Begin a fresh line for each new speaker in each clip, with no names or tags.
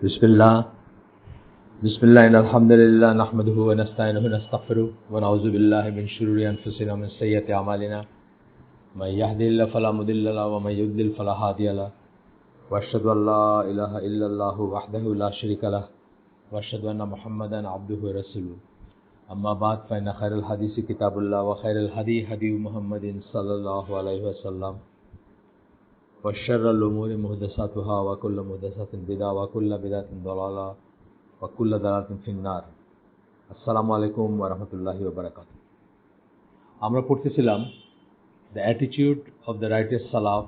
बिस्मिल्लाह बिस्मिल्लाहिर्रहमानिर्रहीम नहमदुहु व नस्तईनुहु व नस्तगफिरुहु व नऊज़ु बिल्लाहि मिन शुरूरि अनफुसिना व मिन सय्यिआति अमालिना मन यहदिहिल्लाहु फला मुदिल्ल लहु व मन युद्लिल फला हादिय लहु व अशहदु अल्ला इलाहा इल्लल्लाहु वहदहु ला शरीका लहु व अशहदु अन्न मुहम्मदन अब्दुहु व रसूलुहु अम्मा बाद फ़इन्न खैरल हदीस किताबुल्लाह व खैरल हदी हदी मुहम्मदिन सल्लल्लाहु अलैहि वसल्लम व शर्रल उमूरि मुहदसातुहा व कुल्लु मुहदसातिन बिदअह व कुल्लु बिदअतिन दलाला व कुल्लु दलालातिन फिन्नार। अस्सलामु आलैकुम व रहमतुल्लाहि व बाराकातुहू। আমরা পড়তেছিলাম the attitude of the righteous salaf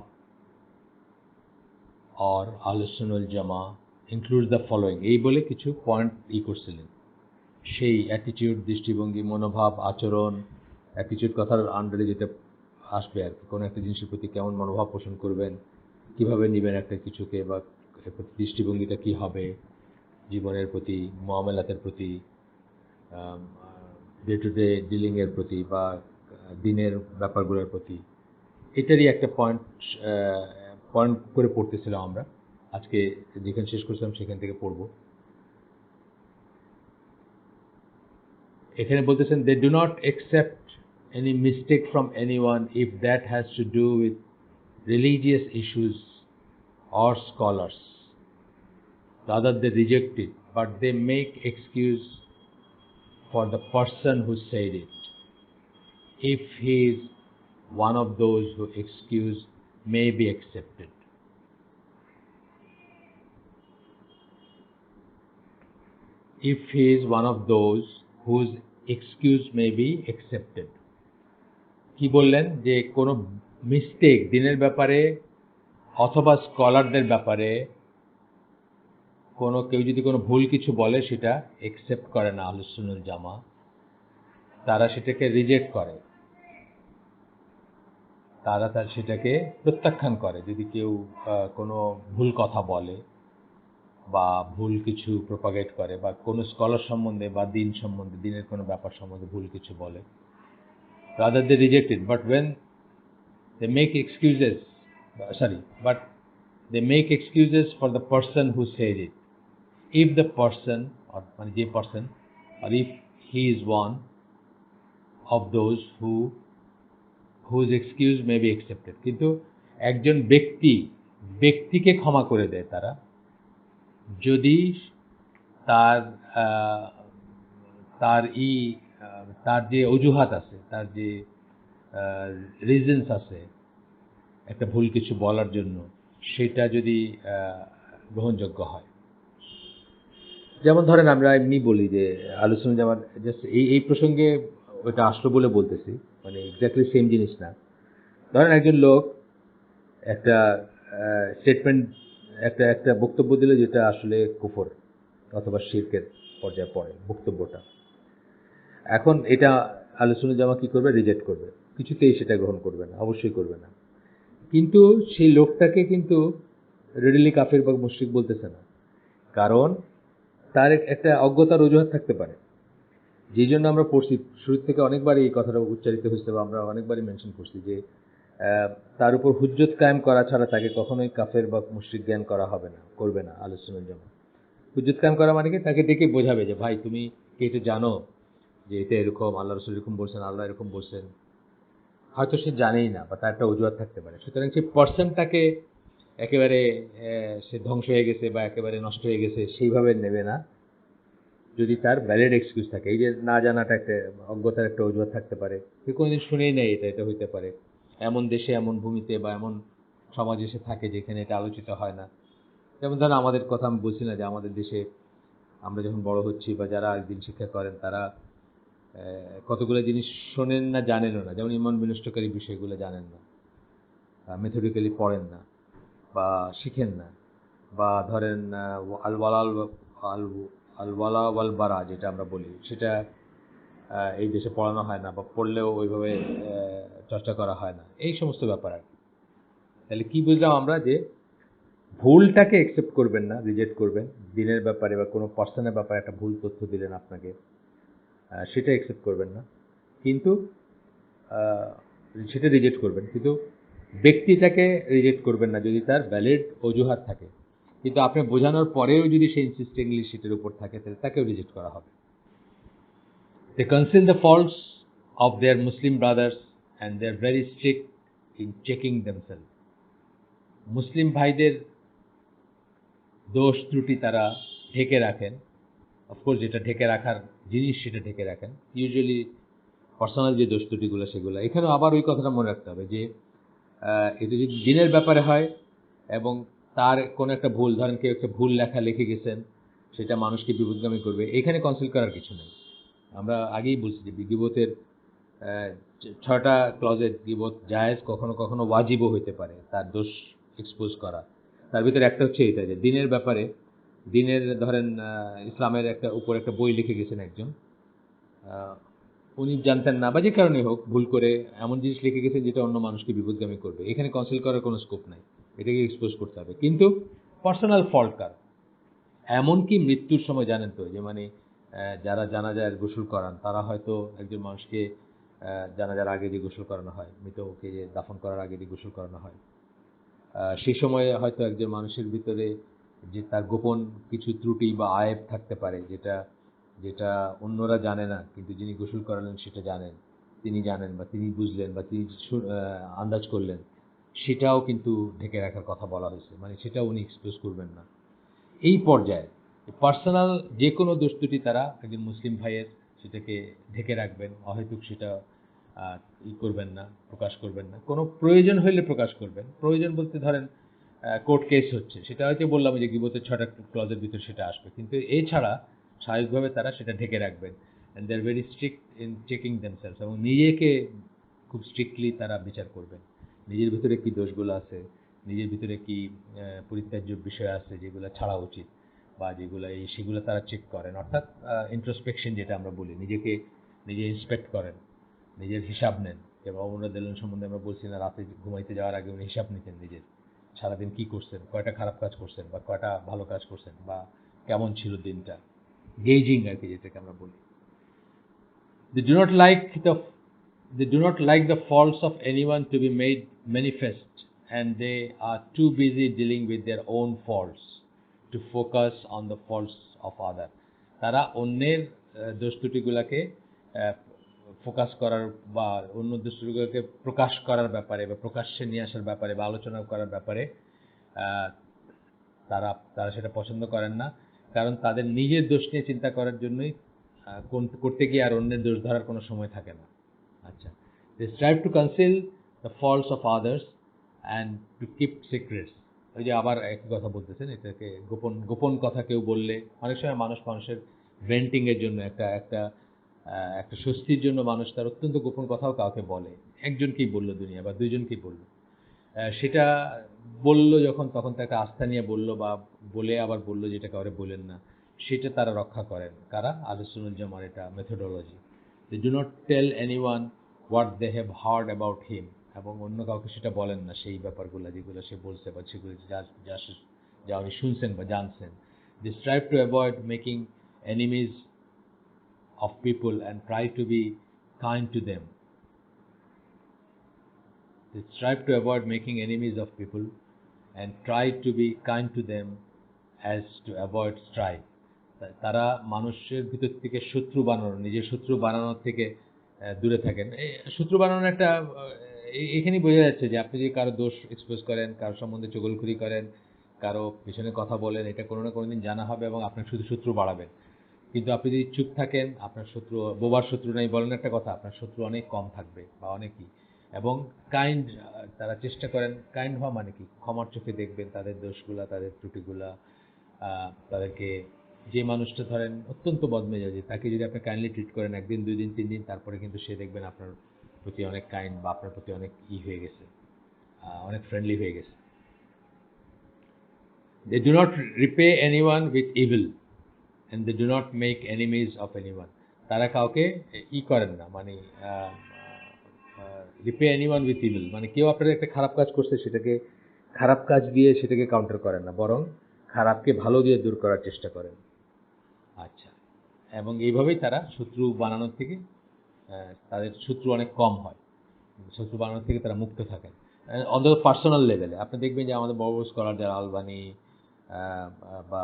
or Ahlus Sunnah wal Jamaa includes the following, এই বলে কিছু পয়েন্ট করছিলেন। সেই অ্যাটিটিউড, দৃষ্টিভঙ্গি, মনোভাব, আচরণ, অ্যাটিটিউড কথার আন্ডারে যেটা আসবে আর কি, কোনো একটা জিনিসের প্রতি কেমন মনোভাব পোষণ করবেন, কিভাবে নেবেন একটা কিছুকে, বা দৃষ্টিভঙ্গিটা কি হবে জীবনের প্রতি, মুআমালাতের প্রতি, ডে টু ডে ডিলিংয়ের প্রতি বা দিনের ব্যাপারগুলোর প্রতি, এটারই একটা পয়েন্ট করে পড়তেছিলাম আমরা। আজকে যেখানে শেষ করছিলাম সেখান থেকে পড়ব। এখানে বলতেছেন they do not accept any mistake from anyone if that has to do with religious issues or scholars. Rather they reject it, but they make excuse for the person who said it, if he is one of those who excuse may be accepted. If he is one of those whose excuse may be accepted. কি বললেন যে কোনো mistake দিনের ব্যাপারে অথবা স্কলারদের ব্যাপারে কোনো কেউ যদি কোনো ভুল কিছু বলে সেটা একসেপ্ট করে না আহলুস সুন্নাহ ওয়াল জামা, তারা সেটাকে রিজেক্ট করে, তারা সেটাকে প্রত্যাখ্যান করে। যদি কেউ কোনো ভুল কথা বলে বা ভুল কিছু প্রপাগেট করে বা কোনো স্কলার সম্বন্ধে বা দিন সম্বন্ধে, দিনের কোনো ব্যাপার সম্বন্ধে ভুল কিছু বলে, rather they reject it, but when they make excuses, but they make excuses for the person who said it, if the person or যে person, or if he is one of those whose excuse may be accepted. কিন্তু একজন ব্যক্তিকে ক্ষমা করে দেয় তারা, যদি তার যে অজুহাত আছে, তার যে রিজনস আছে একটা ভুল কিছু বলার জন্য, সেটা যদি গ্রহণযোগ্য হয়। যেমন ধরেন আমরা এমনি বলি যে আলোচনা, যেমন জাস্ট এই প্রসঙ্গে ওটা আসলো বলে বলতেছি, মানে এক্স্যাক্টলি সেম জিনিস না। ধরেন একজন লোক একটা স্টেটমেন্ট, একটা বক্তব্য দিল যেটা আসলে কুফর অথবা শিরকের পর্যায়ে পড়ে বক্তব্যটা। এখন এটা আহলুস সুন্নাহ ওয়াল জামাত কি করবে? রিজেক্ট করবে, কিছুতেই সেটা গ্রহণ করবে না, অবশ্যই করবে না। কিন্তু সেই লোকটাকে কিন্তু রেডিলি কাফের বা মুশরিক বলতেছে না, কারণ তার একটা অজ্ঞতার অজুহাত থাকতে পারে। যেই জন্য আমরা পড়ছি, শুরু থেকে অনেকবারই এই কথাটা উচ্চারিত হয়েছে বা আমরা অনেকবারই মেনশন করছি যে তার উপর হুজ্জত কায়েম করা ছাড়া তাকে কখনোই কাফের বা মুশরিক জ্ঞান করা হবে না, করবে না আহলুস সুন্নাহ ওয়াল জামাত। হুজ্জত কায়েম করা মানে কি? তাকে ডেকে বোঝাবে যে ভাই তুমি কি এটা জানো যে এটা এরকম, আল্লাহ রাসূল এরকম বলছেন, আল্লাহ এরকম বলছেন। হয়তো সে জানেই না বা তার একটা অজুহাত থাকতে পারে। সুতরাং সেই পার্সনটাকে একেবারে সে ধ্বংস হয়ে গেছে বা একেবারে নষ্ট হয়ে গেছে সেইভাবে নেবে না, যদি তার ভ্যালিড এক্সকিউজ থাকে। এই যে না জানাটা একটা অজ্ঞতার একটা অজুহাত থাকতে পারে, সে কোনোদিন শুনেই নেই এটা হইতে পারে, এমন দেশে এমন ভূমিতে বা এমন সমাজে সে থাকে যেখানে এটা আলোচিত হয় না। যেমন ধরেন আমাদের কথা আমি বলছি না যে আমাদের দেশে আমরা যখন বড় হচ্ছি বা যারা দিন শিক্ষা করেন তারা কতগুলো জিনিস শোনেন না, জানেনও না। যেমন ইমান বিনষ্টকারী বিষয়গুলো জানেন না, মেথডিক্যালি পড়েন না বা শিখেন না। বা ধরেন আল ওয়ালা ওয়াল বারা যেটা আমরা বলি, সেটা এই দেশে পড়ানো হয় না বা পড়লেও ওইভাবে চর্চা করা হয় না, এই সমস্ত ব্যাপার আর কি। তাহলে কি বুঝলাম আমরা? যে ভুলটাকে অ্যাকসেপ্ট করবেন না, রিজেক্ট করবেন। দিনের ব্যাপারে বা কোনো পার্সনের ব্যাপারে একটা ভুল তথ্য দিলেন আপনাকে, সেটা অ্যাকসেপ্ট করবেন না, কিন্তু সেটা রিজেক্ট করবেন, কিন্তু ব্যক্তিটাকে রিজেক্ট করবেন না যদি তার ভ্যালিড অজুহাত থাকে। কিন্তু আপনি বোঝানোর পরেও যদি সে ইনসিস্টেন্টলি সেটার উপর থাকে তাহলে তাকেও রিজেক্ট করা হবে। They conceal the faults of their Muslim brothers and they are very strict in checking themselves. মুসলিম ভাইদের দোষ ত্রুটি তারা ঢেকে রাখেন। অফকোর্স যেটা ঢেকে রাখার জিনিস সেটা ঢেকে রাখেন। ইউজুয়ালি পার্সোনাল যে দোষ ত্রুটিগুলো সেগুলো। এখানেও আবার ওই কথাটা মনে রাখতে হবে যে এটা যদি দিনের ব্যাপারে হয় এবং তার কোনো একটা ভুল, ধরেন কেউ একটা ভুল লেখা লিখে গেছেন, সেটা মানুষকে বিপদগামী করবে, এখানে কনসিল করার কিছু নেই। আমরা আগেই বলছি যে গীবতের 6টা ক্লজের গীবত জায়েজ, কখনো কখনো ওয়াজিবও হইতে পারে তার দোষ এক্সপোজ করা। তার ভিতরে একটা হচ্ছে এটা যে দিনের ব্যাপারে, দিনের ধরেন ইসলামের উপর একটা বই লিখে গেছেন একজন, উনি জানতেন না বা যে কারণে হোক ভুল করে এমন জিনিস লিখে গেছেন যেটা অন্য মানুষকে বিপদগামী করবে, এখানে কনসিল করার কোনো স্কোপ নাই, এটাকে এক্সপোজ করতে হবে। কিন্তু পার্সোনাল ফল্ট কার, এমনকি মৃত্যুর সময় জানেন তো যে মানে যারা জানাজার গোসল করান তারা হয়তো একজন মানুষকে জানাজার আগে যে গোসল করানো হয়, মৃতকে যে দাফন করার আগে যে গোসল করানো হয়, সেই সময়ে হয়তো একজন মানুষের ভিতরে যে তার গোপন কিছু ত্রুটি বা আয়েব থাকতে পারে যেটা যেটা অন্যরা জানে না, কিন্তু যিনি গোসল করালেন সেটা জানেন, তিনি জানেন বা তিনি বুঝলেন বা তিনি আন্দাজ করলেন, সেটাও কিন্তু ঢেকে রাখার কথা বলা হয়েছে, মানে সেটাও উনি এক্সপ্রেস করবেন না। এই পর্যায়ে পার্সোনাল যে কোনো দোষত্রুটি তারা একজন মুসলিম ভাইয়ের সেটাকে ঢেকে রাখবেন, অহেতুক সেটা করবেন না, প্রকাশ করবেন না। কোনো প্রয়োজন হইলে প্রকাশ করবেন। প্রয়োজন বলতে ধরেন কোর্ট কেস হচ্ছে, সেটা হয়তো বললাম যে গীবতের 6টা ক্লজের ভিতরে সেটা আসবে, কিন্তু এছাড়া স্বাভাবিকভাবে তারা সেটা ঢেকে রাখবেন। And they are very strict in checking themselves, এবং নিজেকে খুব স্ট্রিক্টলি তারা বিচার করবেন। নিজের ভিতরে কি দোষগুলো আছে, নিজের ভিতরে কি পরিত্যাজ্য বিষয় আছে যেগুলো ছাড়া উচিত বা যেগুলো সেগুলো তারা চেক করেন। অর্থাৎ ইন্ট্রোস্পেকশন যেটা আমরা বলি, নিজেকে নিজে ইন্সপেক্ট করেন, নিজের হিসাব নেন। যেমন অমরনাথ দেলন সম্বন্ধে আমরা বলছি না, রাতে ঘুমাইতে যাওয়ার আগে উনি হিসাব নিতেন নিজের, সারাদিন কি করছেন, কয়টা খারাপ কাজ করছেন বা কয়টা ভালো কাজ করছেন বা কেমন ছিল দিনটা, গেজিং আর কি যেটাকে আমরা বলি। They do not like the faults of anyone to be made manifest, and they are too busy dealing with their own faults to focus on the faults of others. তারা অন্যের দোষ ত্রুটিগুলোকে ফোকাস করার বা অন্য দোষ ত্রুটিগুলোকে প্রকাশ করার ব্যাপারে বা প্রকাশ্যে নিয়ে আসার ব্যাপারে বা আলোচনা করার ব্যাপারে তারা সেটা পছন্দ করেন না, কারণ তাদের নিজের দোষ নিয়ে চিন্তা করার জন্যই করতে গিয়ে আর অন্যের দোষ ধরার কোনো সময় থাকে না। আচ্ছা, they strive to conceal the faults of others and to keep secrets. ওই যে আবার একই কথা বলতেছেন, এটাকে গোপন কথা কেউ বললে, অনেক সময় মানুষের ভেন্টিং এর জন্য একটা স্বস্তির জন্য মানুষ তার অত্যন্ত গোপন কথাও কাউকে বলে, একজনকেই বললো দুনিয়া বা দুইজনকেই বললো, সেটা বলল যখন তখন তাকে আস্থা নিয়ে বলল বা বলে আবার বলল যেটা কাউরে বলেন না, সেটা তারা রক্ষা করেন। কারা? আহলে সুন্নাত জামার এটা methodology. They do not tell anyone what they have heard about him, এবং অন্য কাউকে সেটা বলেন না সেই ব্যাপারগুলো যেগুলো সে বলছে বা সেগুলো যা উনি শুনছেন বা জানছেন। They strive to avoid making enemies of people and try to be kind to them. They strive to avoid making enemies of people and try to be kind to them as to avoid strife. তারা মানুষের ভিতর থেকে শত্রু বানানোর, নিজের শত্রু বানানোর থেকে দূরে থাকেন। শত্রু বানানোর একটা এখানেই বোঝা যাচ্ছে যে আপনি যদি কারো দোষ এক্সপোজ করেন, কারো সম্বন্ধে চগলখুরি করেন, কারো পিছনে কথা বলেন, এটা কোনো না কোনো দিন জানা হবে এবং আপনার শুধু শত্রু বাড়াবেন। কিন্তু আপনি যদি চুপ থাকেন, আপনার শত্রু, বোবার শত্রু নাই বলেন একটা কথা, আপনার শত্রু অনেক কম থাকবে বা অনেকই। এবং কাইন্ড, তারা চেষ্টা করেন কাইন্ড হওয়া, মানে কি ক্ষমার চোখে দেখবেন তাদের দোষগুলা, তাদের ত্রুটিগুলা। তাদেরকে, যে মানুষটা ধরেন অত্যন্ত বদমেজাজি, তাকে যদি আপনি কাইন্ডলি ট্রিট করেন 1 দিন 2 দিন 3 দিন, তারপরে কিন্তু সে দেখবেন আপনার প্রতি অনেক কাইন্ড বা আপনার প্রতি অনেক হয়ে গেছে, অনেক ফ্রেন্ডলি হয়ে গেছে। They do not repay anyone with evil and they do not make enemies of anyone. তারা কাউকে করেন না, মানে repay anyone with evil, মানে কেউ আপনার একটা খারাপ কাজ করছে সেটাকে খারাপ কাজ দিয়ে সেটাকে কাউন্টার করেন না, বরং খারাপকে ভালো দিয়ে দূর করার চেষ্টা করেন। আচ্ছা, এবং এইভাবেই তারা শত্রু বানানোর থেকে তাদের শত্রু অনেক কম হয়, শত্রু বানানোর থেকে তারা মুক্ত থাকেন। অন্তত পার্সোনাল লেভেলে আপনি দেখবেন যে আমাদের বড় বড় স্কলার যারা আলবানি, বা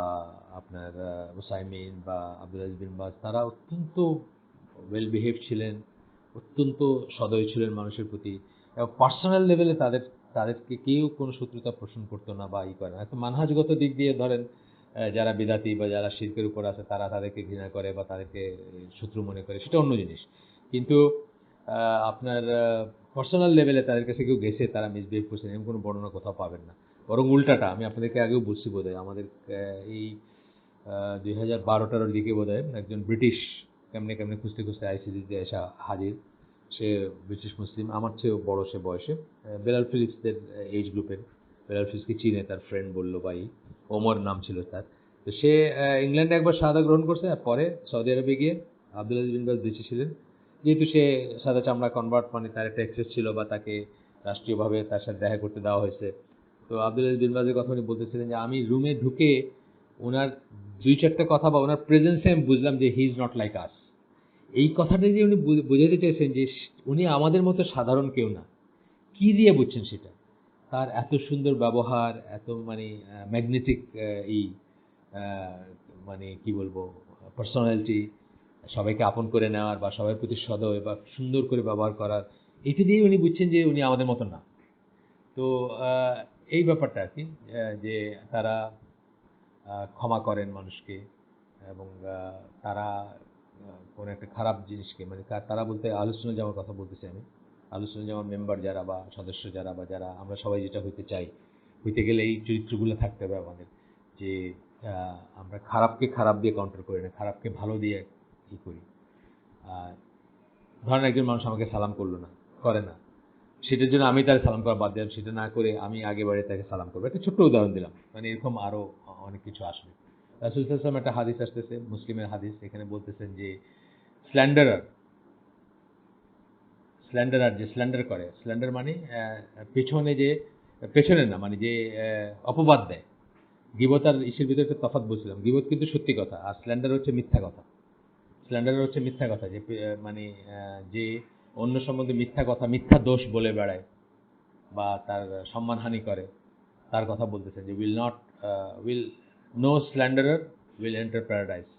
আপনার উসাইমিন বা আব্দুল আজিজ বিন বাজ, তারা অত্যন্ত ওয়েল বিহেভ ছিলেন, অত্যন্ত সদয় ছিলেন মানুষের প্রতি, এবং পার্সোনাল লেভেলে তাদেরকে কেউ কোনো শত্রুতা পোষণ করতো না বা ই করে না। একটা মানহাজগত দিক দিয়ে ধরেন যারা বিদাতি বা যারা শিরকের উপর আছে তারা তাদেরকে ঘৃণা করে বা তাদেরকে শত্রু মনে করে, সেটা অন্য জিনিস। কিন্তু আপনার পার্সোনাল লেভেলে তাদের কাছে কেউ গেছে তারা মিসবিহেভ করছেন এমন কোনো বর্ণনা কোথাও পাবেন না। বরং উল্টাটা, আমি আপনাদেরকে আগেও বলছি বোধহয়, আমাদের এই 2012-13 দিকে বোধহয় একজন ব্রিটিশ কেমনে কেমনে খুঁজতে খুঁজতে আইসিসিতে এসে হাজির। সে ব্রিটিশ মুসলিম, আমার চেয়েও বড় সে বয়সে, বেলাল ফিলিপসদের এজ গ্রুপের। বেলাল ফিলিপসকে চিনে, তার ফ্রেন্ড বললো, ভাই ওমর নাম ছিল তার। তো সে ইংল্যান্ডে একবার শাহাদা গ্রহণ করছে, আর পরে সৌদি আরবে গিয়ে আব্দুল আজিজ বিন বাজ বেঁচে ছিলেন। যেহেতু সে সাদা চামড়া কনভার্ট, মানে তার একটা অ্যাক্সেস ছিল বা তাকে রাষ্ট্রীয়ভাবে তার সাথে দেখা করতে দেওয়া হয়েছে। তো আব্দুল আজিজ বিন বাজের কথা উনি বলতেছিলেন যে আমি রুমে ঢুকে ওনার 2-4টা কথা বা ওনার প্রেজেন্সে আমি বুঝলাম যে হি ইজ নট লাইক আস। এই কথাটা যে উনি বোঝাতে চাইছেন যে উনি আমাদের মতো সাধারণ কেউ না। কি দিয়ে বুঝছেন সেটা? তার এত সুন্দর ব্যবহার, এত মানে ম্যাগনেটিক এই মানে কি বলবো, পার্সোনালিটি, সবাইকে আপন করে নেওয়ার বা সবার প্রতি সদয় বা সুন্দর করে ব্যবহার করার, এটা দিয়ে উনি বুঝছেন যে উনি আমাদের মতো না। তো এই ব্যাপারটা আর কি, যে তারা ক্ষমা করেন মানুষকে, এবং তারা কোনো একটা খারাপ জিনিসকে, মানে তারা বলতে আহলে সুন্নাত জামার কথা বলতেছি আমি। আহলে সুন্নাত জামার মেম্বার যারা বা সদস্য যারা বা যারা আমরা সবাই যেটা হইতে চাই, হইতে গেলে এই চরিত্রগুলো থাকতে হবে আমাদের, যে আমরা খারাপকে খারাপ দিয়ে কাউন্টার করি না, খারাপকে ভালো দিয়ে ই করি। ধরেন একজন মানুষ আমাকে সালাম করলো না, করে না, সেটার জন্য আমি তার সালাম করা বাদ দিলাম, সেটা না করে আমি আগে বাড়ি তাকে সালাম করবো। একটা ছোট্ট উদাহরণ দিলাম, মানে এরকম আরো অনেক কিছু আসবে। রাসূল সাল্লাল্লাহু আলাইহি ওয়াসাল্লাম একটা হাদিস আসতেছে, মুসলিমের হাদিস, এখানে বলতেছেন যে স্ল্যান্ডারার, যে স্ল্যান্ডার করে, স্ল্যান্ডার মানে পেছনে যে, পেছনে না মানে যে অপবাদ দেয়। গীবত আর ইসের ভিতরে একটা তফাৎ বলছিলাম। গীবত কিন্তু সত্যি কথা, আর স্ল্যান্ডার হচ্ছে মিথ্যা কথা। স্ল্যান্ডার হচ্ছে মিথ্যা কথা, যে মানে যে অন্য সম্বন্ধে মিথ্যা কথা, মিথ্যা দোষ বলে বেড়ায় বা তার সম্মানহানি করে, তার কথা বলতেছে যে will no slanderer will enter paradise.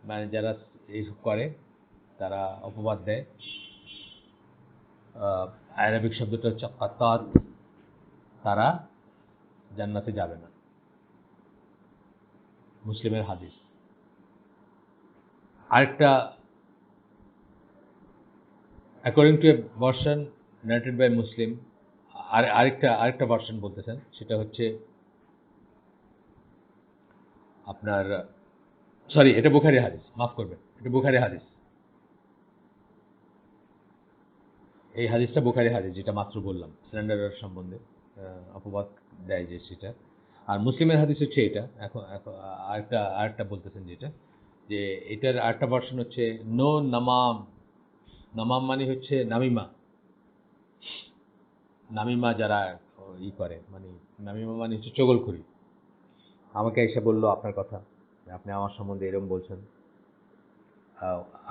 মানে যারা এইসব করে, তারা অপবাদ দেয়, আরবিক শব্দটা হচ্ছে কাতাত, তারা জান্নাতে যাবে না। মুসলিমের হাদিস। আরেকটা, according to a version narrated by Muslim, আরেকটা ভার্সন বলতেছেন, সেটা হচ্ছে আপনার, সরি, এটা বুখারী হাদিস, মাফ করবেন, এটা বুখারী হাদিস। এই হাদিসটা বুখারী হাদিস, যেটা মাত্র বললাম স্ল্যান্ডারের সম্বন্ধে অপবাদ দেয় যে সেটা। আর মুসলিমের হাদিস হচ্ছে এটা। এখন আরেকটা বলতেছেন যেটা, যে এটার আরেকটা ভার্সন হচ্ছে নো নামাম। নামাম মানে হচ্ছে নামিমা। নামিমা যারা ই করে, মানে নামিমা মানে হচ্ছে চগলখড়ি। আমাকে এসে বললো আপনার কথা, আপনি আমার সম্বন্ধে এরকম বলছেন,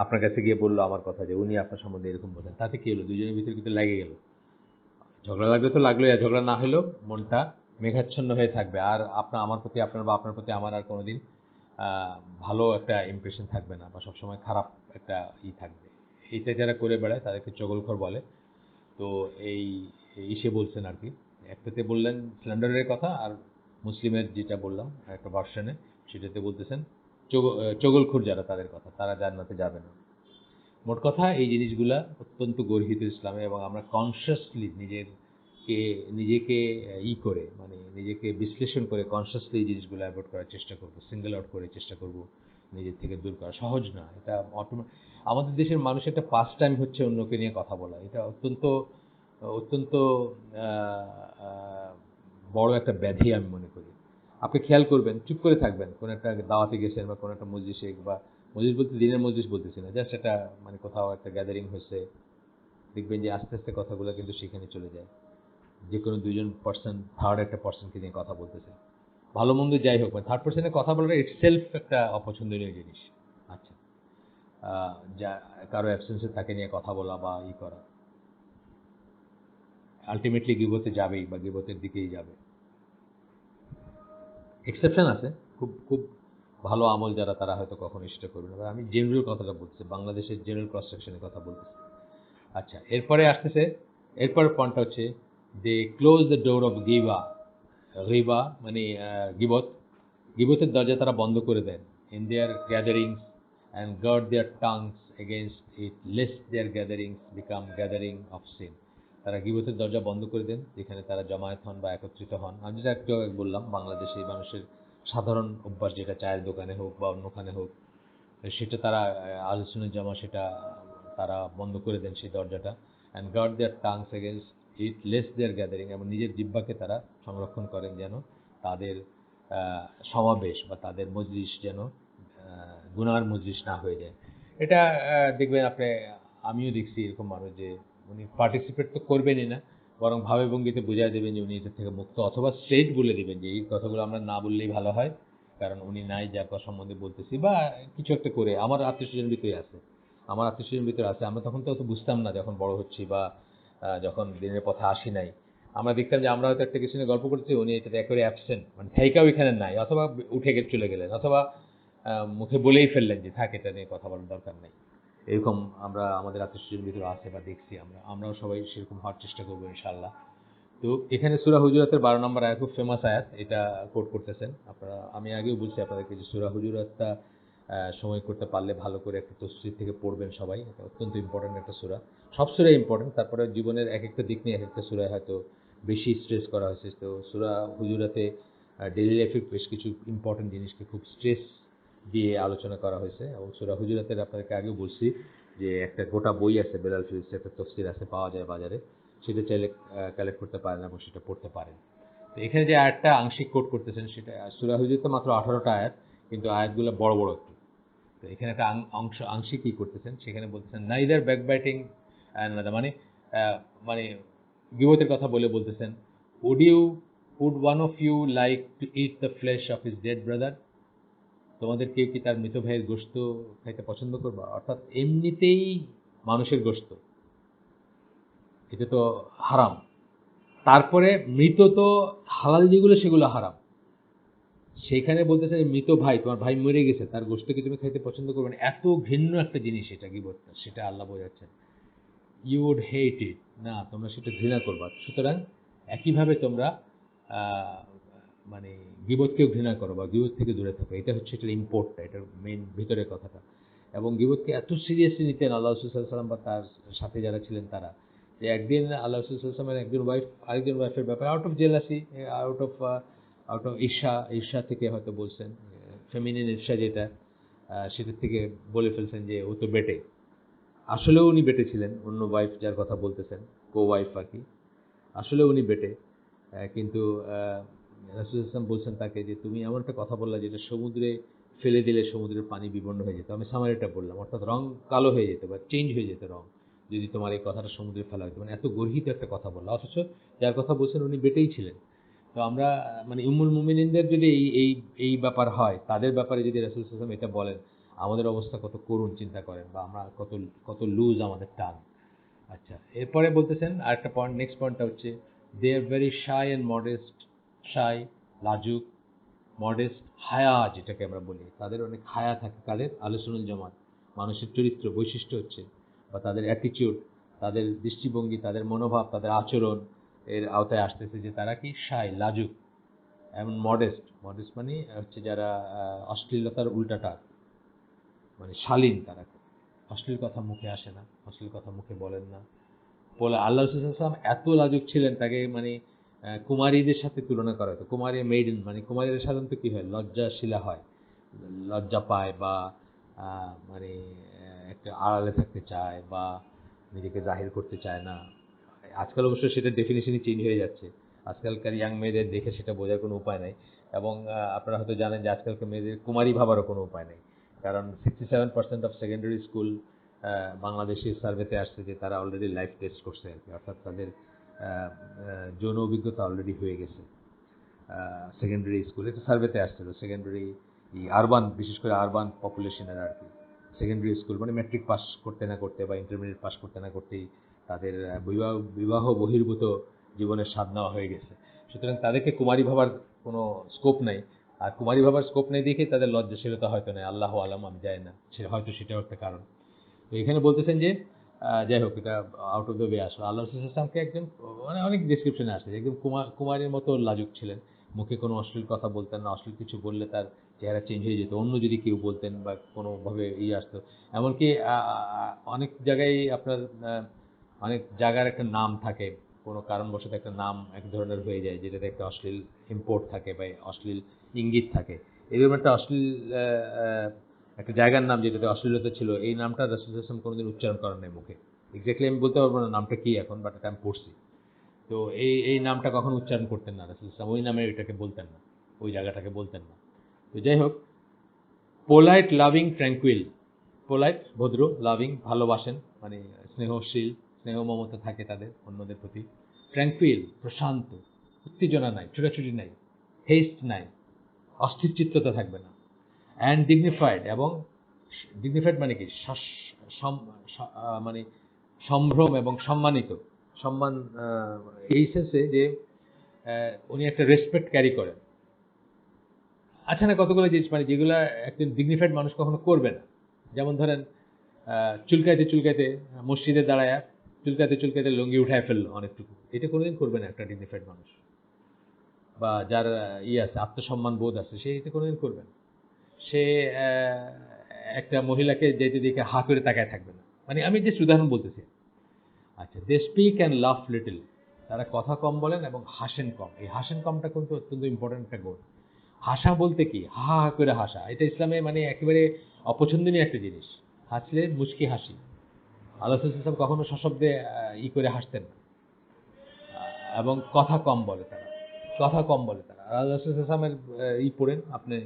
আপনার কাছে গিয়ে বললো আমার কথা যে উনি আপনার সম্বন্ধে এরকম বলছেন, তাতে কি হলো? দুজনের ভিতরে কিন্তু লেগে গেল। ঝগড়া লাগবে তো লাগলোই, আর ঝগড়া না হলেও মনটা মেঘাচ্ছন্ন হয়ে থাকবে, আর আমার প্রতি আপনার বা আপনার প্রতি আমার আর কোনোদিন ভালো একটা ইমপ্রেশন থাকবে না, বা সবসময় খারাপ একটা থাকবে। এইটা যারা করে বেড়ায় তাদেরকে চগলখড় বলে। তো এই ইসে বলছেন আর কি, একটাতে বললেন স্ল্যান্ডারের কথা, আর মুসলিমের যেটা বললাম একটা ভার্সনে, সেটাতে বলতেছেন চগলখড় যারা, তাদের কথা, তারা জান্নাতে যাবে না। মোট কথা এই জিনিসগুলা অত্যন্ত গর্হিত ইসলামে, এবং আমরা কনসিয়াসলি নিজেকে করে, মানে নিজেকে বিশ্লেষণ করে কনসিয়াসলি এই জিনিসগুলো অ্যাভয়েড করার চেষ্টা করব, সিঙ্গেল আউট করে চেষ্টা করব নিজের থেকে দূর করা। সহজ না এটা। আমাদের দেশের মানুষের একটা পাস টাইম হচ্ছে অন্যকে নিয়ে কথা বলা, এটা অত্যন্ত অত্যন্ত বড় একটা ব্যাধি আমি মনে করি। আপনি খেয়াল করবেন, চুপ করে থাকবেন, কোনো একটা দাওয়াতে গেছেন বা কোনো একটা মজলিসে, বা মজলিস বলতে দিনের মজলিস বলতেছি না, জাস্ট একটা মানে কোথাও একটা গ্যাদারিং হয়েছে, দেখবেন যে আস্তে আস্তে কথাগুলো কিন্তু সেখানে চলে যায়, যে কোনো দুজন পার্সন থার্ড একটা পার্সনকে নিয়ে কথা বলতেছে, ভালো মন্দ যাই হোক, মানে থার্ড পার্সনের কথা বলাটা ইটসেলফ একটা অপছন্দনীয় জিনিস। আচ্ছা, যা কারো অ্যাবসেন্সে তাকে নিয়ে কথা বলা বা করা, আলটিমেটলি গিবতে যাবেই বা গিবতের দিকেই যাবে। এক্সেপশন আছে, খুব খুব ভালো আমল যারা তারা হয়তো কখনো সেটা করবে না। আমি জেনারেল কথাটা বলছি, বাংলাদেশের জেনারেল ক্রস সেকশনের কথা বলতেছি। আচ্ছা, এরপরে আসতেছে, এরপরের পয়েন্টটা হচ্ছে they close the door of রিবা মানে গিবত, গিবতের দরজা তারা বন্ধ করে দেন। In their gatherings and guard their tongues against it lest their gatherings become gathering of sin. তারা গিবতের দরজা বন্ধ করে দেন যেখানে তারা জমায়েত হন বা একত্রিত হন। আমি যেটা একটু আগে বললাম, বাংলাদেশি মানুষের সাধারণ অভ্যাস, যেটা চায়ের দোকানে হোক বা অন্যখানে হোক, সেটা তারা আলোচনার জমা সেটা তারা বন্ধ করে দেন সেই দরজাটা। And guard their tongues against it less their gathering, এবং নিজের জিহ্বাকে তারা সংরক্ষণ করেন যেন তাদের সমাবেশ বা তাদের মজলিস যেন গুনার মজলিস না হয়ে যায়। এটা দেখবেন আপনি, আমিও দেখছি এরকম মানুষ যে উনি পার্টিসিপেট তো করবেনই না, বরং ভাবে ভঙ্গিতে বোঝাই দেবেন যে উনি এটা থেকে মুক্ত, অথবা স্ট্রেট বলে দেবেন যে এই কথাগুলো আমরা না বললেই ভালো হয়, কারণ উনি নাই যার কথা সম্বন্ধে বলতেছি, বা কিছু একটা করে। আমার আত্মীয় স্বজন ভিতরে আছে, আমরা তখন তো অত বুঝতাম না যখন বড় হচ্ছি, বা যখন দিনের পথে আসি নাই। আমরা দেখতাম যে আমরা হয়তো একটা কিছু নিয়ে গল্প করছি, উনি এটা একেবারে অ্যাবসেন্ট, মানে থাইকাও এখানে নাই, অথবা উঠে চলে গেলেন, অথবা মুখে বলেই ফেললেন যে থাক, এটা নিয়ে কথা বলার দরকার নেই। এরকম আমরা আমাদের আত্মীয় স্বজন ভিতরে আছে বা দেখছি, আমরাও সবাই সেরকম হওয়ার চেষ্টা করবো ইনশাআল্লাহ। তো এখানে সূরা হুজুরাতের 12 নম্বর আয়াত, খুব ফেমাস আয়াত, এটা কোট করতেছেন আপনারা। আমি আগেও বলছি আপনাদেরকে যে সূরা হুজুরাতটা সময় করতে পারলে ভালো করে একটা তফসির থেকে পড়বেন সবাই। এটা অত্যন্ত ইম্পর্টেন্ট একটা সূরা। সব সূরাই ইম্পর্টেন্ট, তারপরে জীবনের এক একটা দিক নিয়ে এক একটা সূরায় হয়তো বেশি স্ট্রেস করা হয়েছে। তো সূরা হুজুরাতে ডেইলি লাইফের বেশ কিছু ইম্পর্টেন্ট জিনিসকে খুব স্ট্রেস দিয়ে আলোচনা করা হয়েছে। এবং সূরা হুজুরাতের আপনাদেরকে আগেও বলছি যে একটা গোটা বই আছে, বেলাল ফিরোজের একটা তফসির আছে, পাওয়া যায় বাজারে, সেটা চাইলে কালেক্ট করতে পারেন এবং সেটা পড়তে পারেন। তো এখানে যে আয়াতটা আংশিক কোট করতেছেন, সেটা সূরা হুজুরাতে মাত্র 18টা আয়াত, কিন্তু আয়াতগুলো বড় বড় একটু। তো এখানে একটা অংশ আংশিক কি করতেছেন, সেখানে বলতেছেন নাইদার ব্যাকবাইটিং, মানে মানে গীবতের কথা বলতেছেন, would one of you like to eat the flesh of his dead brother, তোমাদের কেউ কি তার মৃত ভাইয়ের গোশত খাইতে পছন্দ করবা? অর্থাৎ এমনিতেই মানুষের গোশত এটা তো হারাম, তারপরে মৃত তো হালাল যেগুলো সেগুলো হারাম। সেইখানে বলতেছে মৃত ভাই, তোমার ভাই মরে গেছে, তার গোশত কি তুমি খাইতে পছন্দ করবে না? এত ঘৃণ্য একটা জিনিস এটা গীবতটা, সেটা আল্লাহ বোঝাচ্ছেন। ইউ উড হেট ইট, না তোমরা সেটা ঘৃণা করবা। সুতরাং একইভাবে তোমরা মানে গীবতকেও ঘৃণা করো বা গীবত থেকে দূরে থাকো। এটা হচ্ছে এটার ইম্পোর্টটা, এটার মেইন ভিতরের কথাটা। এবং গীবতকে এত সিরিয়াসলি নিতেন আল্লাহ রাসূল সাল্লাল্লাহু আলাইহি ওয়াসাল্লাম বা তার সাথে যারা ছিলেন তারা, যে একদিন আল্লাহ রাসূল সাল্লাল্লাহু আলাইহি ওয়াসাল্লামের একজন ওয়াইফ আরেকজন ওয়াইফের ব্যাপারে out of jealousy, out of ঈর্ষা থেকে হয়তো বলছেন, ফেমিনিন ঈর্ষা যেটা, সেটার থেকে বলে ফেলছেন যে ও তো বেটে। আসলেও উনি বেটে ছিলেন, অন্য ওয়াইফ যার কথা বলতেছেন, কো ওয়াইফ আর কি, আসলে উনি বেটে। কিন্তু রাসূল ইসলাম বলছেন তাকে যে তুমি এমন একটা কথা বললা যেটা সমুদ্রে ফেলে দিলে সমুদ্রের পানি বিবর্ণ হয়ে যেত। আমি সামারিটা বললাম, অর্থাৎ রং কালো হয়ে যেত বা চেঞ্জ হয়ে যেত রং, যদি তোমার এই কথাটা সমুদ্রে ফেলা হতো। মানে এত গর্হিত একটা কথা বললা, অথচ যার কথা বলছেন উনি বেটেই ছিলেন। তো আমরা মানে উম্মুল মুমিনিনদের যদি এই এই এই ব্যাপার হয়, তাদের ব্যাপারে যদি রাসূল সাল্লাল্লাহু আলাইহি ওয়াসাল্লাম এটা বলেন, আমাদের অবস্থা কত করুণ চিন্তা করেন, বা আমরা কত কত লুজ আমাদের টান। আচ্ছা, এরপরে বলতেছেন আরেকটা পয়েন্ট, নেক্সট পয়েন্টটা হচ্ছে they are very shy and modest, shy, লাজুক, মডেস্ট, হায়া যেটাকে আমরা বলি, তাদের অনেক হায়া থাকে। কাদের? আলোচনাল জামাত। মানুষের চরিত্র বৈশিষ্ট্য হচ্ছে, বা তাদের অ্যাটিটিউড, তাদের দৃষ্টিভঙ্গি, তাদের মনোভাব, তাদের আচরণ এর আওতায় আসতেছে যে তারা কি শাই, লাজুক, এমন মডেস্ট। মডেস্ট মানে হচ্ছে যারা অশ্লীলতার উল্টাটা, মানে শালীন, তারা অশ্লীল কথা মুখে আসে না, অশ্লীল কথা মুখে বলেন না। বলে আল্লাহ রাসূল সাল্লাল্লাহু আলাইহি ওয়াসাল্লাম এত লাজুক ছিলেন, তাকে মানে কুমারীদের সাথে তুলনা করা হতো। কুমারী মেইডেন, মানে কুমারীরা সাধারণত কি হয়, লজ্জাশীলা হয়, লজ্জা পায়, বা মানে একটা আড়ালে থাকতে চায়, বা নিজেকে জাহির করতে চায় না। আজকাল অবশ্য সেটা ডেফিনেশনই চেঞ্জ হয়ে যাচ্ছে। আজকালকার ইয়াং মেয়েদের দেখে সেটা বোঝার কোনো উপায় নাই। এবং আপনারা হয়তো জানেন যে আজকালকার মেয়েদের কুমারী ভাবারও কোনো উপায় নেই। কারণ 67% অফ সেকেন্ডারি স্কুল বাংলাদেশের সার্ভেতে আসছে যে তারা অলরেডি লাইফ টেস্ট করছে আর কি, অর্থাৎ তাদের যৌন অভিজ্ঞতা অলরেডি হয়ে গেছে সেকেন্ডারি স্কুলে। তো সার্ভেতে আসছিল সেকেন্ডারি আরবান, বিশেষ করে আরবান পপুলেশনের আর কি, সেকেন্ডারি স্কুল মানে ম্যাট্রিক পাস করতে না করতে বা ইন্টারমিডিয়েট পাস করতে না করতেই তাদের বিবাহ বহির্ভূত জীবনের স্বাদ নেওয়া হয়ে গেছে। সুতরাং তাদেরকে কুমারী ভাবার কোনো স্কোপ নাই। আর কুমারী ভাবার স্কোপ নেই দেখে তাদের লজ্জাশীলতা হয়তো নেই, আল্লাহ আলাম, আমি জানি না, সে হয়তো সেটাও একটা কারণ। তো এখানে বলতেছেন যে যাই হোক, এটা আউট অফ দ্য ওয়ে আসলো। আল্লাহ রসুল ইসলামকে একজন, মানে অনেক ডিসক্রিপশনে আসে একদম কুমারীর মতো লাজুক ছিলেন, মুখে কোনো অশ্লীল কথা বলতেন না, অশ্লীল কিছু বললে তার চেহারা চেঞ্জ হয়ে যেত, অন্য যদি কেউ বলতেন বা কোনোভাবে আসতো। এমনকি অনেক জায়গায় আপনার অনেক জায়গার একটা নাম থাকে, কোনো কারণবশত একটা নাম এক ধরনের হয়ে যায় যেটাতে একটা অশ্লীল ইম্পোর্ট থাকে বা অশ্লীল ইঙ্গিত থাকে। এরকম একটা অশ্লীল একটা জায়গার নাম যেটাতে অশ্লীলতা ছিল, এই নামটা রাসূল সাল্লাল্লাহু কোনোদিন উচ্চারণ করেন নাই মুখে। এক্স্যাক্টলি আমি বলতে পারবো না নামটা কি এখন, বাট এটা আমি পড়ছি। তো এই নামটা কখনো উচ্চারণ করতেন না রাসূল সাল্লাল্লাহু, ওই নামে এটাকে বলতেন না, ওই জায়গাটাকে বলতেন না। তো যাই হোক, পোলাইট, লাভিং, ট্র্যাঙ্কুইল। পোলাইট ভদ্র, লাভিং ভালোবাসেন, মানে স্নেহশীল, স্নেহ মমতা থাকে তাদের অন্যদের প্রতি। ট্র্যাঙ্কুইল প্রশান্ত, উত্তেজনা নাই, ছোটাছুটি নাই, হেস্ট নাই, অস্থিরচিত্ততা থাকবে না। অ্যান্ড ডিগনিফাইড, এবং ডিগনিফাইড মানে কি মানে সম্ভ্রম এবং সম্মানিত, সম্মান এই সেন্সে যে উনি একটা রেসপেক্ট ক্যারি করেন। আচ্ছা না, কতগুলো জিনিস মানে যেগুলো একজন ডিগনিফাইড মানুষ কখনো করবে না। যেমন ধরেন চুলকাইতে চুলকাইতে মসজিদে দাঁড়ায় চুলকাইতে চুলকাইতে লুঙ্গি উঠায় ফেললো অনেকটুকু, এটা কোনোদিন করবে না একটা ডিগনিফাইড মানুষ। বা যার আছে, আত্মসম্মান বোধ আছে, সে এটা কোনোদিন করবে না। সে একটা মহিলাকে যেতে দেখে হা করে তাকায় থাকবে না। মানে আমি যে উদাহরণ বলতেছি। আচ্ছা, দে স্পিক অ্যান্ড লাফ লিটল, তারা কথা কম বলেন এবং হাসেন কম। এই হাসেন কমটা কিন্তু অত্যন্ত ইম্পর্টেন্ট একটা গুণ। হাসা বলতে কি, হা হা করে হাসা, এটা ইসলামে মানে একেবারে অপছন্দনীয় একটা জিনিস। হাসলে মুচকি হাসি। আল্লাহ ইসলাম কখনো সশব্দে করে হাসতেন না। এবং কথা কম বলে তারা, কথা কম বলে তারা। আল্লাহ ইসলামের পড়েন আপনি,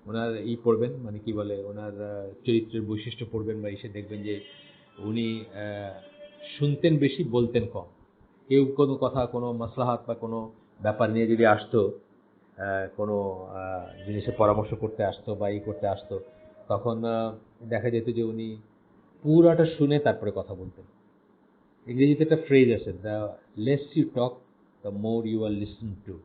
ওনার পড়বেন, মানে কি বলে, ওনার চরিত্রের বৈশিষ্ট্য পড়বেন বা এসে দেখবেন যে উনি শুনতেন বেশি, বলতেন কম। কেউ কোনো কথা, কোনো মাসলাহাত বা কোনো ব্যাপার নিয়ে যদি আসতো, কোনো জিনিসের পরামর্শ করতে আসতো বা করতে আসতো, তখন দেখা যেত যে উনি পুরাটা শুনে তারপরে কথা বলতেন। ইংরেজিতে একটা ফ্রেজ আছে, the less you talk the more you are listen to.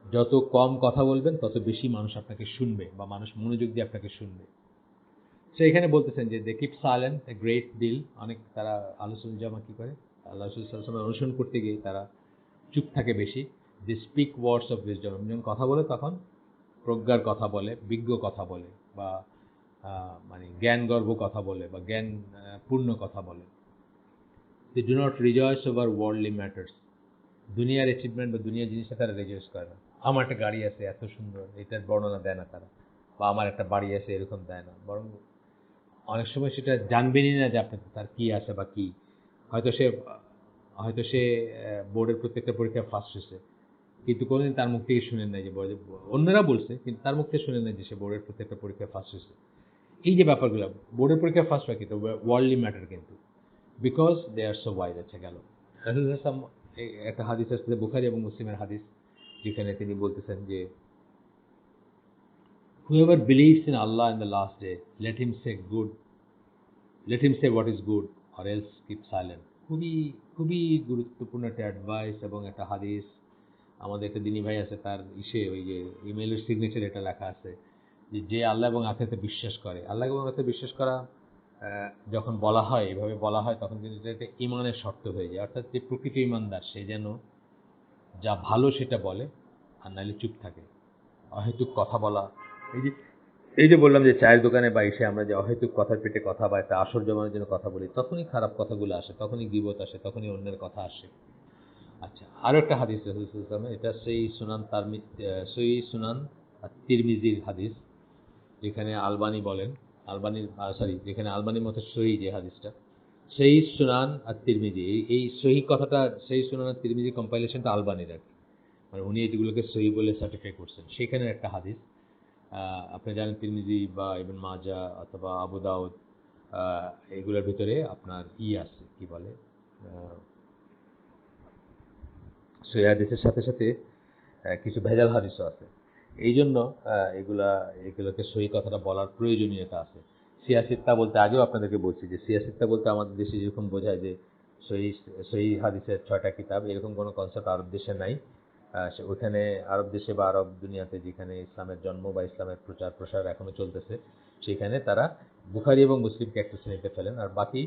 যত কম কথা বলবেন তত বেশি মানুষ আপনাকে শুনবে বা মানুষ মনোযোগ দিয়ে আপনাকে শুনবে। সো এখানে বলতেছেন যে they keep silent a great deal, অনেক তারা আলোচনা জামা কি করে, আল্লাহ রাসূল সাল্লাল্লাহু আলাইহি ওয়াসাল্লাম অনুসরণ করতে গিয়ে তারা চুপ থাকে বেশি। They speak words of wisdom, যখন কথা বলে তখন প্রজ্ঞার কথা বলে, বিজ্ঞ কথা বলে, বা মানে জ্ঞানগর্ভ কথা বলে বা জ্ঞান পূর্ণ কথা বলে। They do not rejoice over worldly matters, দুনিয়ার অ্যাচিভমেন্ট বা দুনিয়ার জিনিসটা তারা রিজয়েস করে না। আমার একটা গাড়ি আছে এত সুন্দর, এটার বর্ণনা দেয় না তারা, বা আমার একটা বাড়ি আছে এরকম দেয় না, বরং অনেক সময় সেটা জানবেনই না যে আপনার তার কি আছে বা কি। হয়তো সে বোর্ডের প্রত্যেকটা পরীক্ষায় ফার্স্ট হয়েছে, কিন্তু কোনোদিন তার মুখ থেকে শুনেন নাই যে অন্যরা বলছে, কিন্তু তার মুখ থেকে শুনেন নাই যে সে বোর্ডের প্রত্যেকটা পরীক্ষায় ফার্স্ট হয়েছে। এই যে ব্যাপারগুলো, বোর্ডের পরীক্ষায় ফার্স্ট হয় কিন্তু ওয়ার্ল্ডলি ম্যাটার কিন্তু, because they are so wise. আছে গেল রাসূল সাল্লাল্লাহু আলাইহি ওয়াসাল্লাম একটা হাদিস আছে, বুখারী এবং মুসলিমের হাদিস, যেখানে তিনি বলতেছেন যে whoever believes in Allah in the last day, let him say what is good or else keep silent. খুবই খুবই গুরুত্বপূর্ণ একটা অ্যাডভাইস এবং একটা হাদিস। আমাদের একটা দিনী ভাই আছে, তার ওই যে ইমেইলের সিগনেচার এটা লেখা আছে যে যে আল্লাহ এবং আখিরাতে বিশ্বাস করে, আল্লাহ এবং আখিরাতে বিশ্বাস করা যখন বলা হয়, এভাবে বলা হয়, তখন কিন্তু এটা একটা ঈমানের শর্ত হয়ে যায়। অর্থাৎ যে প্রকৃত ঈমানদার সে যেন যা ভালো সেটা বলে, আর নাহলে চুপ থাকে। অহেতুক কথা বলা, এই যে বললাম যে চায়ের দোকানে বা আমরা যে অহেতুক কথার পেটে কথা বা একটা আসর জমানোর জন্য কথা বলি, তখনই খারাপ কথাগুলো আসে, তখনই গীবত আসে, তখনই অন্যের কথা আসে। আচ্ছা, আরো একটা হাদিস রাসূল সাল্লাল্লাহু আলাইহি ওয়াসাল্লাম, এটা সহিহ সুনান তিরমিজির হাদিস, যেখানে যেখানে আলবানির মতো সহিহ যে হাদিসটা, সহিহ সুনান আর তিরমিজি, এই সহিহ কথাটা, সহিহ সুনান আর তিরমিজি কম্পাইলেশনটা আলবানির আর কি, মানে উনি এগুলোকে সহিহ বলে সার্টিফাই করছেন। সেখানে একটা হাদিস, আপনি জানেন তিরমিজি বা ইবনে মাজাহ অথবা আবু দাউদ, এগুলোর ভিতরে আপনার আছে, কি বলে, সহিহ হাদিসের সাথে সাথে কিছু ভেজাল হাদিসও আছে। এই জন্য এগুলোকে সহিহ কথাটা বলার প্রয়োজনীয়তা আছে। সিয়াসিত্তা বলতে আগেও আপনাদেরকে বলছি যে সিয়াসিত্তা বলতে আমাদের দেশে যেরকম বোঝায় যে সহিহ হাদিসের 6টা কিতাব, এরকম কোনো কনসেপ্ট আরব দেশে নাই। ওখানে আরব দেশে বা আরব দুনিয়াতে যেখানে ইসলামের জন্ম বা ইসলামের প্রচার প্রসার এখনো চলতেছে, সেখানে তারা বুখারী এবং মুসলিমকে একটা শ্রেণীতে ফেলেন, আর বাকি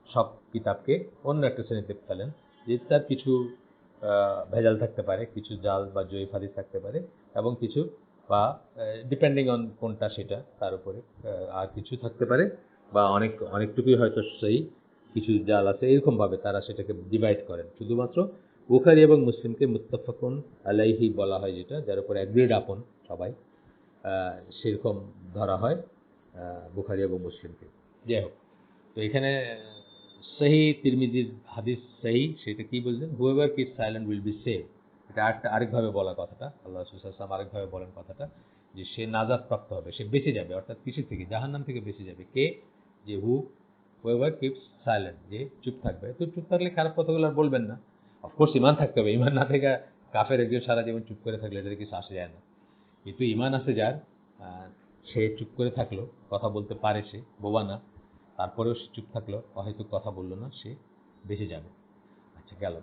সব কিতাবকে অন্য একটা শ্রেণীতে ফেলেন, যে তার কিছু ভেজাল থাকতে পারে, কিছু জাল বা জয়ীফ হাদিস থাকতে পারে, এবং কিছু বা ডিপেন্ডিং অন কোনটা সেটা তার উপরে আর কিছু থাকতে পারে, বা অনেকটুকুই হয়তো সেই কিছু জাল আছে, এরকমভাবে তারা সেটাকে ডিভাইড করেন। শুধুমাত্র বুখারী এবং মুসলিমকে মুত্তাফাকুন আলাইহি বলা হয়, যেটা যার উপর অ্যাগ্রিড আপন সবাই, সেরকম ধরা হয় বুখারী এবং মুসলিমকে। যাই হোক, তো এখানে সহি তিরমিজির হাদিস সহি, সেটা কি বলছেন, whoever keep silent will be save. এটা আরেকভাবে বলা কথাটা, আল্লাহ রাসূল সাল্লাল্লাহু আলাইহি ওয়াসাল্লাম আরেকভাবে বলেন কথাটা, যে সে নাজাত প্রাপ্ত হবে, সে বেঁচে যাবে। অর্থাৎ কিসের থেকে? জাহান্নাম থেকে বেঁচে যাবে। কে? যে হুয়েভার কিপস সাইলেন্ট, যে চুপ থাকবে। তো চুপ থাকলে খারাপ কথাগুলো আর বলবেন না। অফকোর্স ইমান থাকতে হবে, ইমান না থেকে কাফের একজন সারা জীবন চুপ করে থাকলে এদের কিছু আসে যায় না। কিন্তু ইমান আছে যার, সে চুপ করে থাকলো, কথা বলতে পারে, সে বোবা না, তারপরেও সে চুপ থাকলো, অহেতুক কথা বললো না, সে বেঁচে যাবে। আচ্ছা, গেল।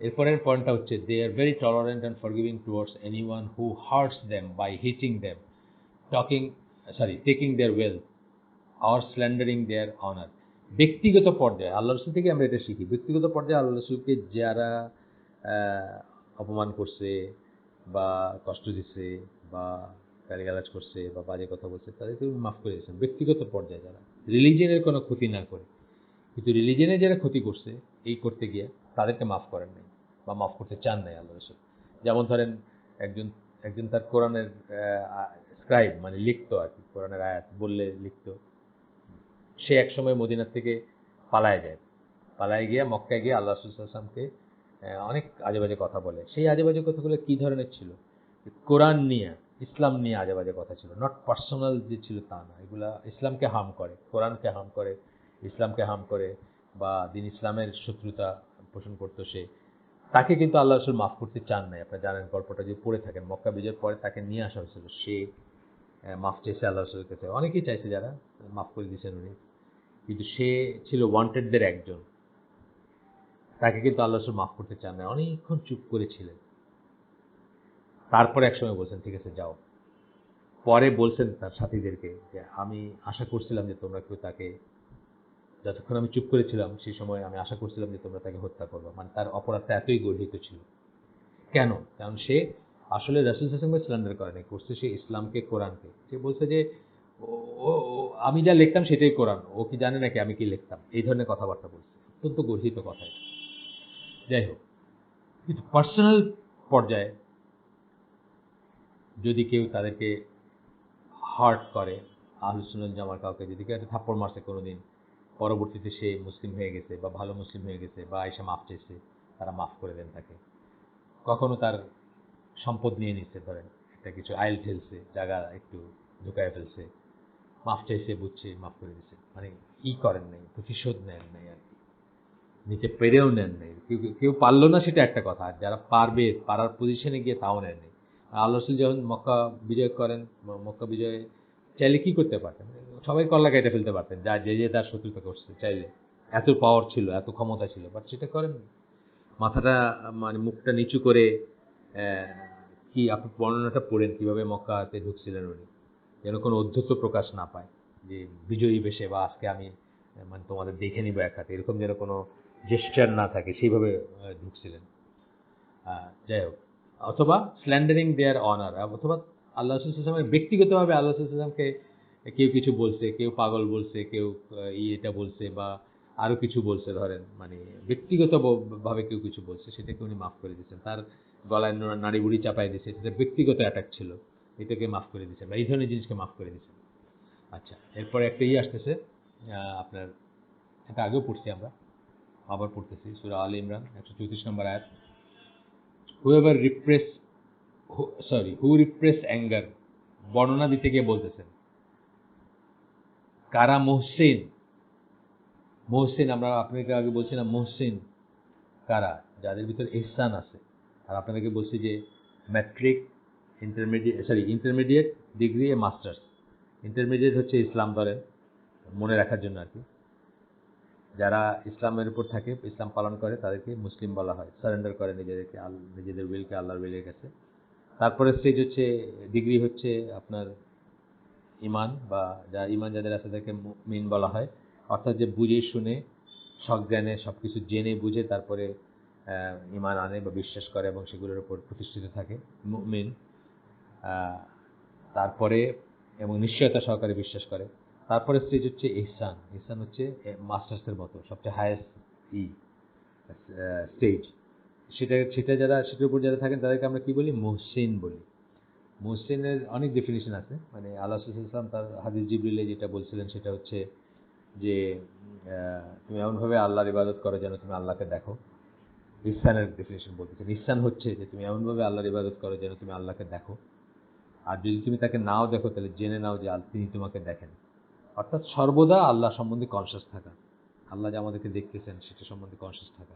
এরপরের পয়েন্টটা হচ্ছে, they are very tolerant and forgiving towards anyone who hurts them by hitting them, taking their wealth or slandering their honour. ব্যক্তিগত পর্যায়ে আল্লাহ রসুল থেকে আমরা এটা শিখি। ব্যক্তিগত পর্যায়ে আল্লাহ রসুলকে যারা অপমান করছে বা কষ্ট দিচ্ছে বা গালিগালাজ করছে বা বাজে কথা বলছে, তাদেরকে মাফ করে দিয়েছেন ব্যক্তিগত পর্যায়ে, যারা রিলিজিয়নের কোনো ক্ষতি না করে। কিন্তু রিলিজিয়নের যারা ক্ষতি করছে এই করতে গিয়ে, তাদেরকে মাফ করেন নাই বা মাফ করতে চান নাই আল্লাহ রসুল। যেমন ধরেন, একজন একজন তার কোরআনের স্ক্রাইব, মানে লিখতো আর কি, কোরআনের আয়াত বললে লিখতো, সে একসময় মদিনার থেকে পালায় যায়। পালায় গিয়ে মক্কায় গিয়ে আল্লাহ রাসূল সাল্লাল্লাহু আলাইহি ওয়াসাল্লামকে অনেক আজে বাজে কথা বলে। সেই আজে বাজে কথাগুলো কি ধরনের ছিল? কোরআন নিয়ে, ইসলাম নিয়ে আজে বাজে কথা ছিল, নট পার্সোনাল যে ছিল তা না। এগুলা ইসলামকে হার্ম করে, কোরআনকে হার্ম করে, ইসলামকে হার্ম করে, বা দিন ইসলামের শত্রুতা পোষণ করতো সে। তাকে কিন্তু আল্লাহ রাসূল মাফ করতে চান নাই। আপনারা জানেন গল্পটা, যে পড়ে থাকেন, মক্কা বিজয়ের পরে তাকে নিয়ে আসা হয়েছিল, সে মাফ চেয়েছে আল্লাহ রাসূলের কাছে। অনেকেই চাইছে, যারা মাফ করে দিয়েছেন উনি, কিন্তু সে ছিল ওয়ান্টেডদের একজন। তাকে কিন্তু আল্লাহ রাসূল মাফ করতে চান না, অনেকক্ষণ চুপ করেছিলেন। তারপরে একসময় বলছেন, ঠিক আছে যাও। পরে বলছেন তার সাথীদেরকে, যে আমি আশা করছিলাম যে তোমরা কেউ তাকে, যতক্ষণ আমি চুপ করেছিলাম সেই সময় আমি আশা করছিলাম যে তোমরা তাকে হত্যা করবে। মানে তার অপরাধটা এতই গর্হিত ছিল। কেন? কারণ সে আসলে রাসূল সাল্লাল্লাহু আলাইহি ওয়াসাল্লামকে স্ল্যান্ডার করেনি, করছে সে ইসলামকে, কোরআনকে। সে বলছে যে আমি যা লিখতাম সেটাই কোরআন, ও কি জানে নাকি আমি কি লিখতাম, এই ধরনের কথাবার্তা বলছে। অত্যন্ত গর্হিত কথা এটা। যাই হোক, কিন্তু পার্সোনাল পর্যায়ে যদি কেউ তাদেরকে হার্ট করে, আহলুস সুন্নাহ ওয়াল জামার কাউকে যদি কেউ একটা থাপ্পড় মারছে কোনোদিন, পরবর্তীতে সে মুসলিম হয়ে গেছে বা ভালো মুসলিম হয়ে গেছে বা আয়েশা মাফ চেয়েছে, তারা মাফ করে দেন তাকে। কখনো তার সম্পদ নিয়ে নিচ্ছে, ধরেন একটা কিছু আইল ঠেলছে, জায়গা একটু ঢুকায় ফেলছে, মাফ চাইছে, বুঝছে, মাফ করে দিচ্ছে। মানে করেন নাই, প্রতিশোধ নেন নাই আর কি, নিতে পেরেও নেন নাই। কেউ কেউ পারলো না সেটা একটা কথা, আর যারা পারবে, পারার পজিশনে গিয়ে তাও নেন নাই। আল্লাহ রাসূল যখন মক্কা বিজয় করেন, মক্কা বিজয়ে চাইলে কি করতে পারতেন? সবাই কল্লা কেটে ফেলতে পারতেন, যা যে যে তার শত্রুতা করছে, চাইলে। এত পাওয়ার ছিল, এত ক্ষমতা ছিল, বাট সেটা করেন। মাথাটা, মানে মুখটা নিচু করে, কি আপনি বর্ণনাটা পড়েন কিভাবে মক্কাতে ঢুকছিলেন উনি, যেন কোনো অধ্যত্ব প্রকাশ না পায়, যে বিজয়ী বেশে বা আজকে আমি মানে তোমাদের দেখে নিব এক হাতে, এরকম যেন কোনো জেস্টার না থাকে, সেইভাবে ঢুকছিলেন। যাই হোক, অথবা স্ল্যান্ডারিং দেয়ার অনার, অথবা আল্লাহ রাসূল সাল্লাল্লাহু আলাইহি ওয়াসাল্লাম ব্যক্তিগতভাবে আল্লাহ রাসূল সাল্লাল্লাহু আলাইহি ওয়াসাল্লামকে কেউ কিছু বলছে, কেউ পাগল বলছে, কেউ এটা বলছে বা আরো কিছু বলছে, ধরেন মানে ব্যক্তিগতভাবে কেউ কিছু বলছে, সেটাকে উনি মাফ করে দিয়েছেন। তার গলায় নাড়ি বুড়ি চাপাই দিয়েছে, সেটা ব্যক্তিগত অ্যাটাক ছিল, এটাকে মাফ করে দিয়েছেন, বা এই ধরনের জিনিসকে মাফ করে দিয়েছেন। আচ্ছা, এরপরে একটা আসতেছে, আপনার এটা আগেও পড়ছি আমরা, আবার পড়তেছি, সূরা আলে ইমরান 134 নম্বর আয়াত। হুয়েভার রিপ্রেস হু রিপ্রেস অ্যাঙ্গার, বর্ণনা দিতে গিয়ে বলতেছেন কারা মুহসিন। মুহসিন, আমরা আপনাকে আগে বলছি না মুহসিন কারা? যাদের ভিতর ইহসান আছে। আর আপনাদেরকে বলছি যে ম্যাট্রিক, ইন্টারমিডিয়েট ডিগ্রি এ মাস্টার্স। ইন্টারমিডিয়েট হচ্ছে ইসলাম, ধরেন মনে রাখার জন্য আর কি। যারা ইসলামের উপর থাকে, ইসলাম পালন করে, তাদেরকে মুসলিম বলা হয়, সারেন্ডার করে নিজেদেরকে, নিজেদের উইলকে আল্লাহর উইলের কাছে। তারপরে স্টেজ হচ্ছে, ডিগ্রি হচ্ছে আপনার ইমান, বা ইমান যাদের আছে তাদেরকে মুমিন বলা হয়, অর্থাৎ যে বুঝে শুনে সজ্ঞানে সবকিছু জেনে বুঝে তারপরে ইমান আনে বা বিশ্বাস করে এবং সেগুলোর উপর প্রতিষ্ঠিত থাকে, মুমিন। তারপরে এবং নিশ্চয়তা সহকারে বিশ্বাস করে। তারপরে স্টেজ হচ্ছে ইহসান। ইহসান হচ্ছে মাস্টার্সের মতো সবচেয়ে হায়েস্ট স্টেজ। সেটার উপর যারা থাকেন তাদেরকে আমরা কি বলি? মুহসিন বলি। মুহসিনের অনেক ডেফিনিশন আছে, মানে আল্লাহ ইসলাম তার হাদিস জিবরিলে যেটা বলছিলেন সেটা হচ্ছে যে তুমি এমনভাবে আল্লাহর ইবাদত করো যেন তুমি আল্লাহকে দেখো। ইহসানের ডেফিনিশন বলতেছেন, ইহসান হচ্ছে যে তুমি এমনভাবে আল্লাহর ইবাদত করো যেন তুমি আল্লাহকে দেখো, আর যদি তুমি তাকে নাও দেখো তাহলে জেনে নাও যে তিনি তোমাকে দেখেন। অর্থাৎ সর্বদা আল্লাহ সম্বন্ধে কনসিয়াস থাকা, আল্লাহ যে আমাদেরকে দেখতেছেন সেটা সম্বন্ধে কনসিয়াস থাকা।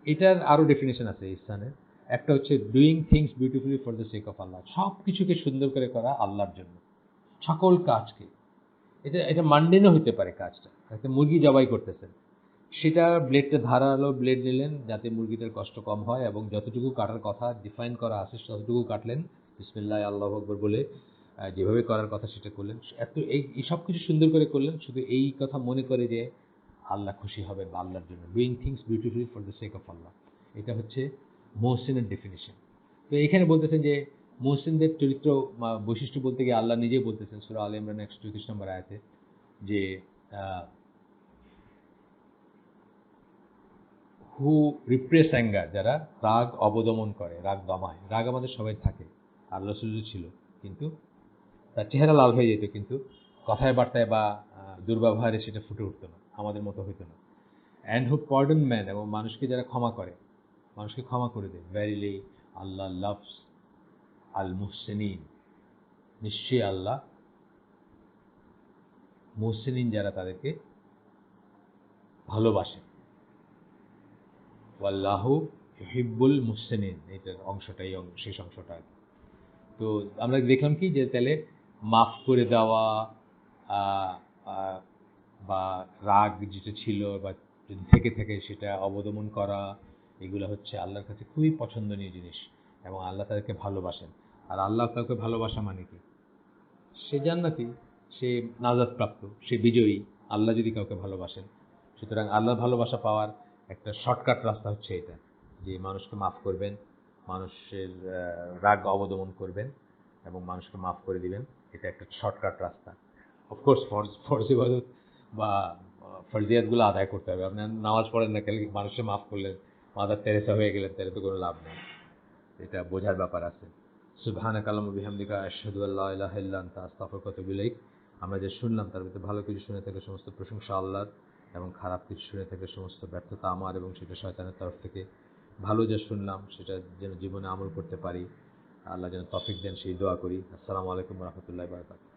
এটার আরও ডেফিনেশন আছে ইহসানের। একটা হচ্ছে doing things beautifully for the sake of আল্লাহ, সব কিছুকে সুন্দর করে করা আল্লাহর জন্য, সকল কাজকে। এটা এটা মান্ডেনও হতে পারে কাজটা, একটা মুরগি জবাই করতেছেন, সেটা ব্লেডটা ধারালো ব্লেড নিলেন যাতে মুরগিটার কষ্ট কম হয়, এবং যতটুকু কাটার কথা ডিফাইন করা আছে ততটুকু কাটলেন, বিসমিল্লাহ আল্লাহু আকবার বলে যেভাবে করার কথা সেটা করলেন। এত এই সব কিছু সুন্দর করে করলেন শুধু এই কথা মনে করে যে আল্লাহ খুশি হবে বা আল্লাহর জন্য, doing things beautifully for the sake of আল্লাহ। এটা হচ্ছে মুহসিনের ডেফিনিশন। তো এখানে বলতেছেন যে মুহসিনদের চরিত্র বৈশিষ্ট্য বলতে গিয়ে আল্লাহ নিজেই বলতেছেন সূরা আলে ইমরান 134 নম্বর আয়াতে যে হু রিপ্রেস অ্যাঙ্গার, যারা রাগ অবদমন করে, রাগ দমায়। রাগ আমাদের সবাই থাকে, আর রাসূলেরও ছিল, কিন্তু তার চেহারা লাল হয়ে যেত, কিন্তু কথায় বার্তায় বা দুর্ব্যবহারে সেটা ফুটে উঠতো না, আমাদের মতো হইতো না। অ্যান্ড হু পার্ডন ম্যান, এবং মানুষকে যারা ক্ষমা করে, মানুষকে ক্ষমা করে দেয়। ভ্যারিলি আল্লাহ লাভস আল মুহসিনিন, নিশ্চয়ই আল্লাহ মুহসিনিন যারা তাদেরকে ভালোবাসে। ওয়াল্লাহু ইউহিব্বুল মুহসিনিন, এটার অংশটাই শেষ অংশটা। তো আমরা দেখলাম কি যে তাহলে মাফ করে দেওয়া, বা রাগ যেটা ছিল বা যদি থেকে থাকে সেটা অবদমন করা, এগুলো হচ্ছে আল্লাহর কাছে খুবই পছন্দনীয় জিনিস, এবং আল্লাহ তাদেরকে ভালোবাসেন। আর আল্লাহ কাউকে ভালোবাসা মানে কি? সে জান্নাতি, সে নাজাত প্রাপ্ত, সে বিজয়ী। আল্লাহ যদি কাউকে ভালোবাসেন, সুতরাং আল্লাহর ভালোবাসা পাওয়ার একটা শর্টকাট রাস্তা হচ্ছে এটা, যে মানুষকে মাফ করবেন, মানুষের রাগ অবদমন করবেন এবং মানুষকে মাফ করে দিবেন। এটা একটা শর্টকাট রাস্তা। অফকোর্স ফরজ ইবাদত বা ফরজিয়াতগুলো আদায় করতে হবে। আপনি নামাজ পড়েন না, কেন মানুষকে মাফ করলেন, মাদার তেরেসা হয়ে গেলেন, তাহলে তো কোনো লাভ নেই। এটা বোঝার ব্যাপার আছে। সুবহানাকা আল্লাহুম্মা বিহামদিকা আশহাদু আল্লা ইলাহা ইল্লা আনতা আস্তাগফিরুকা ওয়া আতুবু ইলাইক। আমরা যে শুনলাম তার ভিতরে ভালো কিছু শুনে থেকে সমস্ত প্রশংসা আল্লাহর, এবং খারাপ কিছু শুনে থেকে সমস্ত ব্যর্থতা আমার, এবং সেটা শয়তানের তরফ থেকে। ভালো যা শুনলাম সেটা যেন জীবনে আমল করতে পারি, আল্লাহ যেন তৌফিক দেন সেই দোয়া করি। আসসালামু আলাইকুম ওয়া রাহমাতুল্লাহি ওয়া বারাকাতুহু।